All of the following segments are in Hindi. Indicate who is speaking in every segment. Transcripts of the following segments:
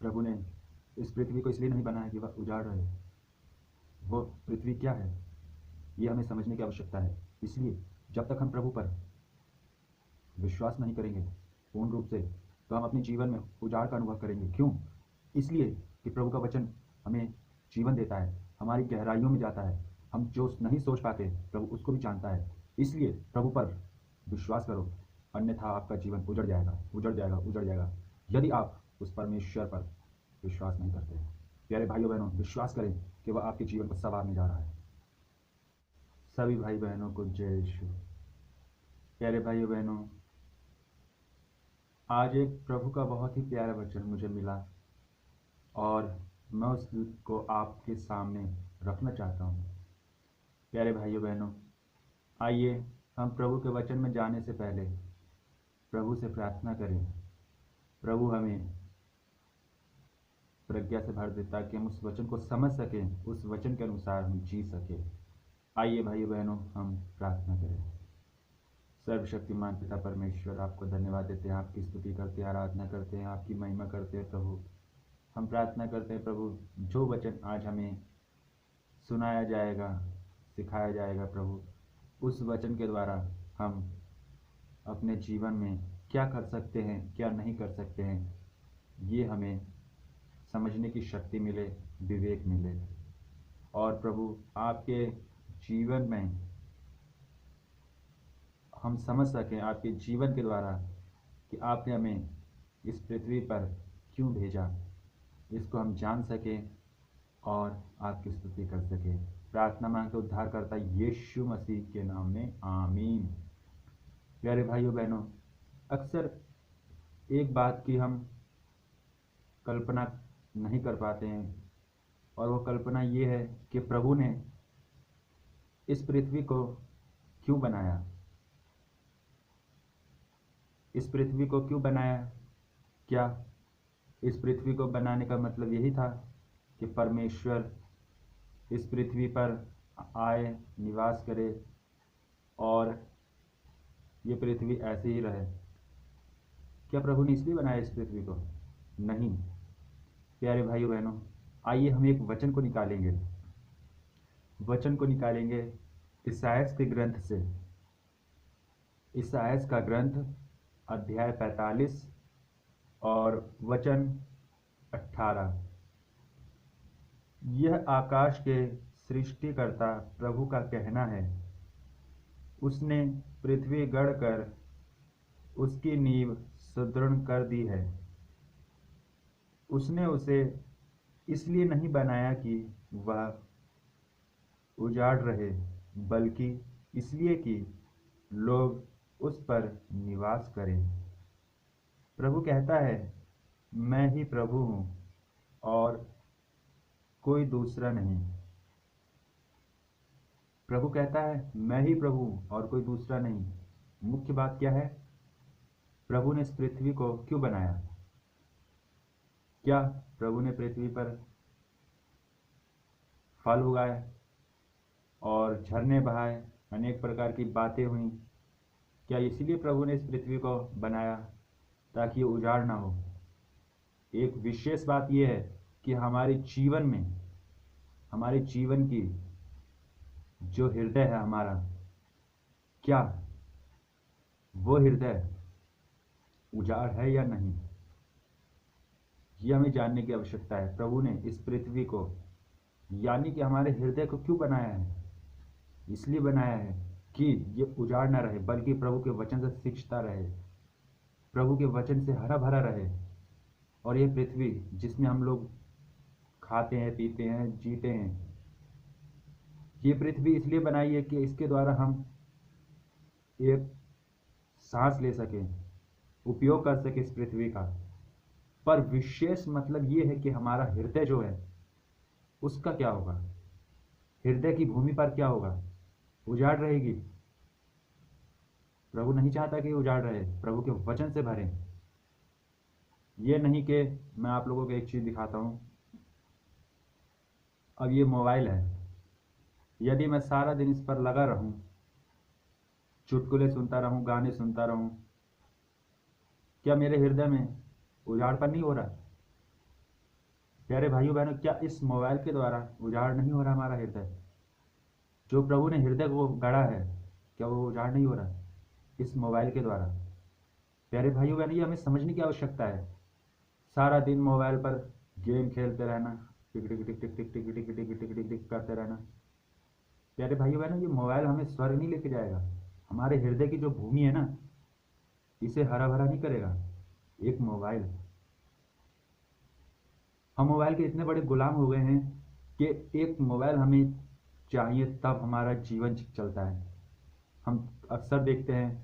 Speaker 1: प्रभु ने इस पृथ्वी को इसलिए नहीं बनाया कि वह उजाड़ रहे। वो पृथ्वी क्या है ये हमें समझने की आवश्यकता है। इसलिए जब तक हम प्रभु पर विश्वास नहीं करेंगे पूर्ण रूप से, तो हम अपने जीवन में उजाड़ का अनुभव करेंगे। क्यों? इसलिए कि प्रभु का वचन हमें जीवन देता है, हमारी गहराइयों में जाता है। हम जो नहीं सोच पाते प्रभु उसको भी जानता है। इसलिए प्रभु पर विश्वास करो, अन्यथा आपका जीवन उजड़ जाएगा, उजड़ जाएगा, उजड़ जाएगा, यदि आप उस परमेश्वर पर विश्वास नहीं करते। प्यारे भाइयों बहनों, विश्वास करें कि वह आपके जीवन को संवारने जा रहा है। सभी भाई बहनों को जय यीशु। प्यारे भाइयों बहनों, आज एक प्रभु का बहुत ही प्यारा वचन मुझे मिला और मैं उसको आपके सामने रखना चाहता हूँ। प्यारे भाइयों बहनों, आइए हम प्रभु के वचन में जाने से पहले प्रभु से प्रार्थना करें। प्रभु हमें प्रज्ञा से भर दे ताकि हम उस वचन को समझ सकें, उस वचन के अनुसार हम जी सकें। आइए भाइयों बहनों, हम प्रार्थना करें। सर्वशक्तिमान पिता परमेश्वर, आपको धन्यवाद देते हैं, आपकी स्तुति करते हैं, आराधना करते हैं, आपकी महिमा करते हैं। प्रभु हम प्रार्थना करते हैं प्रभु, जो वचन आज हमें सुनाया जाएगा, सिखाया जाएगा प्रभु, उस वचन के द्वारा हम अपने जीवन में क्या कर सकते हैं, क्या नहीं कर सकते हैं, ये हमें समझने की शक्ति मिले, विवेक मिले। और प्रभु आपके जीवन में हम समझ सकें, आपके जीवन के द्वारा, कि आपने हमें इस पृथ्वी पर क्यों भेजा, इसको हम जान सकें और आपकी स्तुति कर सकें। प्रार्थना मांगते उद्धारकर्ता यीशु मसीह के नाम में, आमीन। प्यारे भाइयों बहनों, अक्सर एक बात की हम कल्पना नहीं कर पाते हैं, और वो कल्पना ये है कि प्रभु ने इस पृथ्वी को क्यों बनाया। इस पृथ्वी को क्यों बनाया? क्या इस पृथ्वी को बनाने का मतलब यही था कि परमेश्वर इस पृथ्वी पर आए, निवास करे और ये पृथ्वी ऐसे ही रहे? क्या प्रभु ने इसलिए बनाया इस पृथ्वी को? नहीं। प्यारे भाइयों बहनों, आइए हम एक वचन को निकालेंगे, वचन को निकालेंगे ईसायास के ग्रंथ से। ईसायास का ग्रंथ अध्याय 45 और वचन 18। यह आकाश के सृष्टिकर्ता प्रभु का कहना है, उसने पृथ्वी गढ़कर उसकी नींव सुदृढ़ कर दी है। उसने उसे इसलिए नहीं बनाया कि वह उजाड़ रहे, बल्कि इसलिए कि लोग उस पर निवास करें। प्रभु कहता है, मैं ही प्रभु हूँ और कोई दूसरा नहीं। प्रभु कहता है, मैं ही प्रभु हूँ और कोई दूसरा नहीं। मुख्य बात क्या है? प्रभु ने इस पृथ्वी को क्यों बनाया? क्या प्रभु ने पृथ्वी पर फल उगाए और झरने बहाए, अनेक प्रकार की बातें हुई? क्या इसलिए प्रभु ने इस पृथ्वी को बनाया ताकि ये उजाड़ ना हो? एक विशेष बात यह है कि हमारे जीवन में, हमारे जीवन की जो हृदय है हमारा, क्या वो हृदय उजाड़ है या नहीं, ये हमें जानने की आवश्यकता है। प्रभु ने इस पृथ्वी को, यानी कि हमारे हृदय को क्यों बनाया है? इसलिए बनाया है कि ये उजाड़ ना रहे, बल्कि प्रभु के वचन से सिंचता रहे, प्रभु के वचन से हरा भरा रहे। और ये पृथ्वी जिसमें हम लोग खाते हैं, पीते हैं, जीते हैं, ये पृथ्वी इसलिए बनाई है कि इसके द्वारा हम एक सांस ले सकें, उपयोग कर सकें इस पृथ्वी का। पर विशेष मतलब ये है कि हमारा हृदय जो है उसका क्या होगा? हृदय की भूमि पर क्या होगा? उजाड़ रहेगी? प्रभु नहीं चाहता कि उजाड़ रहे, प्रभु के वचन से भरें। ये नहीं कि मैं आप लोगों को एक चीज़ दिखाता हूँ। अब ये मोबाइल है, यदि मैं सारा दिन इस पर लगा रहूं, चुटकुले सुनता रहूं, गाने सुनता रहूं, क्या मेरे हृदय में उजाड़पन नहीं हो रहा? प्यारे भाइयों बहनों, क्या इस मोबाइल के द्वारा उजाड़ नहीं हो रहा हमारा हृदय? जो प्रभु ने हृदय को गढ़ा है, क्या वो उजाड़ नहीं हो रहा इस मोबाइल के द्वारा? प्यारे भाइयों बहनों, ये हमें समझने की आवश्यकता है। सारा दिन मोबाइल पर गेम खेलते रहना, टिक टिक टिक टिक टिक टिक टिक टिक टिक टिक टिक करते रहना। प्यारे भाइयों बहनों, ये मोबाइल हमें स्वर्ग नहीं लेके जाएगा। हमारे हृदय की जो भूमि है ना, इसे हरा भरा नहीं करेगा एक मोबाइल। हम मोबाइल के इतने बड़े गुलाम हो गए हैं कि एक मोबाइल हमें चाहिए तब हमारा जीवन चलता है। हम अक्सर देखते हैं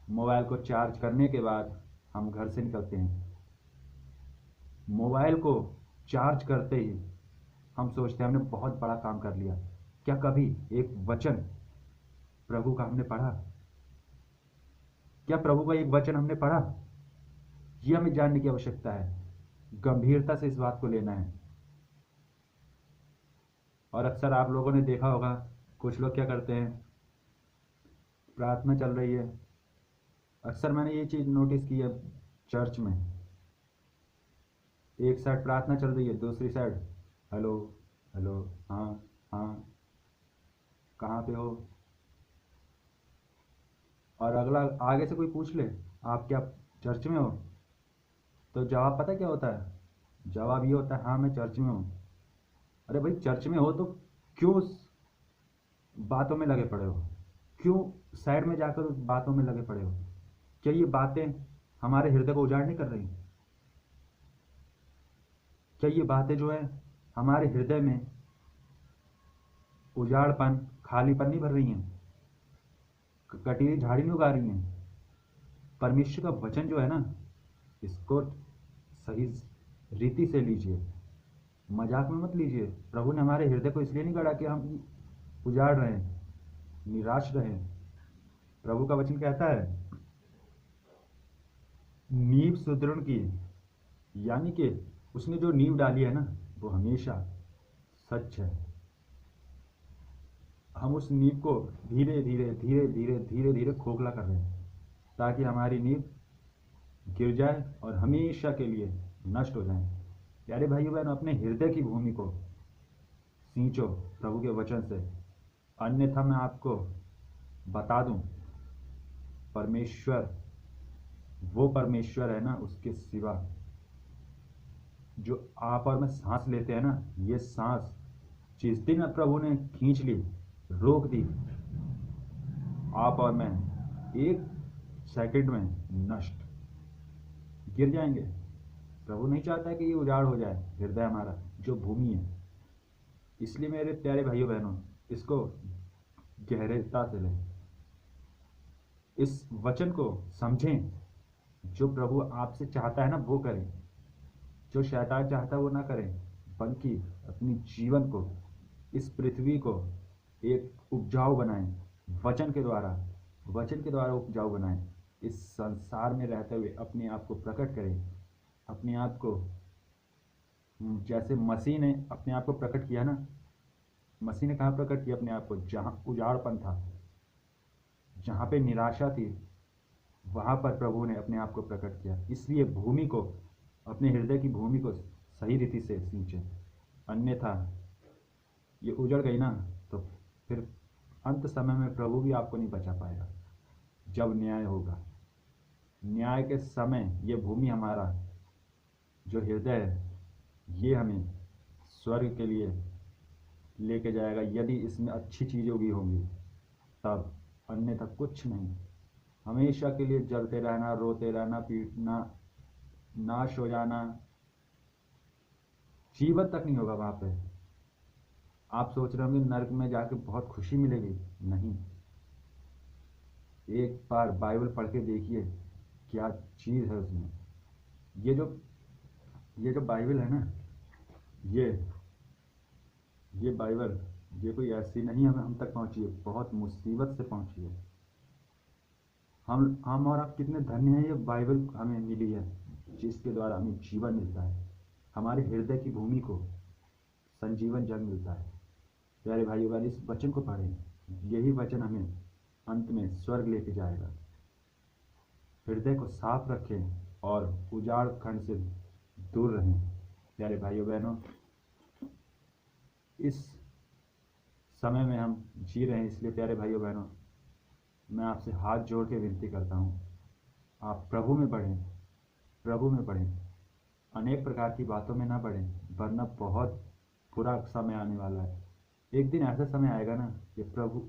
Speaker 1: मोबाइल को चार्ज करने के बाद हम घर से निकलते हैं। मोबाइल को चार्ज करते ही हम सोचते हैं हमने बहुत बड़ा काम कर लिया। क्या कभी एक वचन प्रभु का हमने पढ़ा? क्या प्रभु का एक वचन हमने पढ़ा? ये हमें जानने की आवश्यकता है। गंभीरता से इस बात को लेना है। और अक्सर आप लोगों ने देखा होगा, कुछ लोग क्या करते हैं, प्रार्थना चल रही है, अक्सर मैंने ये चीज़ नोटिस की है चर्च में, एक साइड प्रार्थना चल रही है, दूसरी साइड हेलो हेलो, हाँ हाँ, कहाँ पे हो? और अगला आगे से कोई पूछ ले, आप क्या चर्च में हो? तो जवाब पता क्या होता है? जवाब ये होता है, हाँ मैं चर्च में हूँ। अरे भाई, चर्च में हो तो क्यों बातों में लगे पड़े हो? क्यों साइड में जाकर बातों में लगे पड़े हो? क्या ये बातें हमारे हृदय को उजाड़ नहीं कर रही? क्या ये बातें जो है हमारे हृदय में उजाड़पन, खालीपन नहीं भर रही हैं? कटीली झाड़ी नहीं उगा रही हैं? परमेश्वर का वचन जो है ना, इसको सही रीति से लीजिए, मजाक में मत लीजिए। प्रभु ने हमारे हृदय को इसलिए नहीं गढ़ा कि हम उजाड़ रहे हैं, निराश रहे। प्रभु का वचन कहता है, नींव सुदृढ़ की, यानी कि उसने जो नींव डाली है ना, वो हमेशा सच है। हम उस नींव को धीरे धीरे धीरे धीरे धीरे धीरे खोखला कर रहे हैं, ताकि हमारी नींव गिर जाए और हमेशा के लिए नष्ट हो जाए। प्यारे भाइयों बहनों, अपने हृदय की भूमि को सींचो प्रभु के वचन से, अन्यथा मैं आपको बता दूं, परमेश्वर, वो परमेश्वर है ना, उसके सिवा जो आप और मैं सांस लेते हैं ना, ये सांस जिस दिन प्रभु ने खींच ली, रोक दी, आप और मैं एक सेकंड में नष्ट, गिर जाएंगे। प्रभु नहीं चाहता कि ये उजाड़ हो जाए हृदय हमारा, जो भूमि है। इसलिए मेरे प्यारे भाइयों बहनों, इसको गहरता से लें, इस वचन को समझें। जो प्रभु आपसे चाहता है ना, वो करें। जो शैतान चाहता है वो ना करें, बल्कि अपनी जीवन को, इस पृथ्वी को एक उपजाऊ बनाएं। वचन के द्वारा, वचन के द्वारा उपजाऊ बनाएं। इस संसार में रहते हुए अपने आप को प्रकट करें। अपने आप को, जैसे मसीह ने अपने आप को प्रकट किया ना, मसीह ने कहाँ प्रकट किया अपने आप को? जहाँ उजाड़पन था, जहाँ पे निराशा थी, वहाँ पर प्रभु ने अपने आप को प्रकट किया। इसलिए भूमि को, अपने हृदय की भूमि को सही रीति से सींचे, अन्यथा ये उजड़ गई ना, तो फिर अंत समय में प्रभु भी आपको नहीं बचा पाएगा। जब न्याय होगा, न्याय के समय ये भूमि, हमारा जो हृदय है, ये हमें स्वर्ग के लिए लेके जाएगा, यदि इसमें अच्छी चीज़ें भी होंगी तब, अन्यथा कुछ नहीं। हमेशा के लिए जलते रहना, रोते रहना, पीटना, नाश हो जाना, जीवन तक नहीं होगा वहाँ पे। आप सोच रहे होंगे नर्क में जाके बहुत खुशी मिलेगी, नहीं। एक बार बाइबल पढ़ के देखिए क्या चीज़ है उसमें। ये जो बाइबल है ना, ये बाइबल, ये कोई ऐसी नहीं हमें हम तक पहुंची है, बहुत मुसीबत से पहुंची है। हम और आप कितने धन्य हैं, ये बाइबल हमें मिली है, जिसके द्वारा हमें जीवन मिलता है। हमारे हृदय की भूमि को संजीवन जल मिलता है। प्यारे भाइयों बहन, इस वचन को पढ़ें, यही वचन हमें अंत में स्वर्ग लेके जाएगा। हृदय को साफ रखें और उजाड़ खंड से दूर रहें। प्यारे भाइयों बहनों, इस समय में हम जी रहे हैं, इसलिए प्यारे भाइयों बहनों, मैं आपसे हाथ जोड़ के विनती करता हूँ, आप प्रभु में बढ़ें, प्रभु में बढ़ें, अनेक प्रकार की बातों में ना बढ़ें, वरना बहुत बुरा समय आने वाला है। एक दिन ऐसा समय आएगा ना कि प्रभु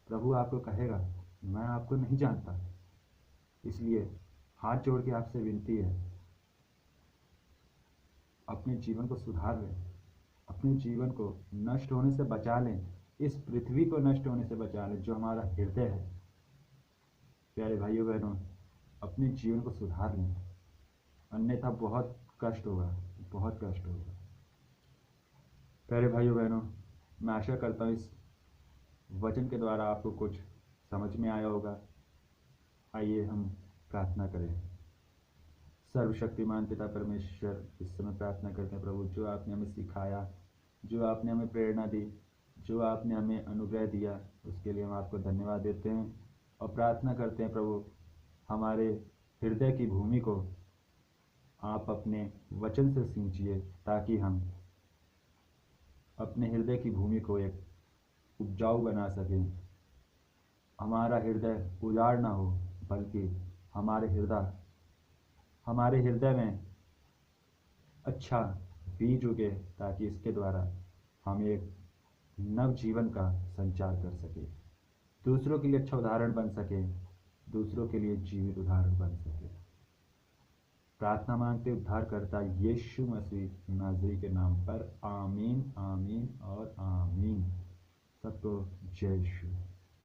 Speaker 1: प्रभु आपको कहेगा, मैं आपको नहीं जानता। इसलिए हाथ जोड़ के आपसे विनती है, अपने जीवन को सुधार लें, अपने जीवन को नष्ट होने से बचा लें, इस पृथ्वी को नष्ट होने से बचा लें जो हमारा हृदय है। प्यारे भाइयों बहनों, अपने जीवन को सुधार लें, अन्यथा बहुत कष्ट होगा, बहुत कष्ट होगा। प्यारे भाइयों बहनों, मैं आशा करता हूँ इस वचन के द्वारा आपको कुछ समझ में आया होगा। आइए हम प्रार्थना करें। सर्वशक्तिमान पिता परमेश्वर, इस समय प्रार्थना करते हैं प्रभु, जो आपने हमें सिखाया, जो आपने हमें प्रेरणा दी, जो आपने हमें अनुग्रह दिया, उसके लिए हम आपको धन्यवाद देते हैं और प्रार्थना करते हैं प्रभु, हमारे हृदय की भूमि को आप अपने वचन से सींचिए, ताकि हम अपने हृदय की भूमि को एक उपजाऊ बना सकें। हमारा हृदय उजाड़ ना हो, बल्कि हमारे हृदय में अच्छा बीज उगे, ताकि इसके द्वारा हम एक नव जीवन का संचार कर सके, दूसरों के लिए अच्छा उदाहरण बन सके, दूसरों के लिए जीवित उदाहरण बन सके। प्रार्थना मांगते उद्धारकर्ता यीशु मसीह नाज़री के नाम पर, आमीन, आमीन और आमीन। सबको जय यीशु।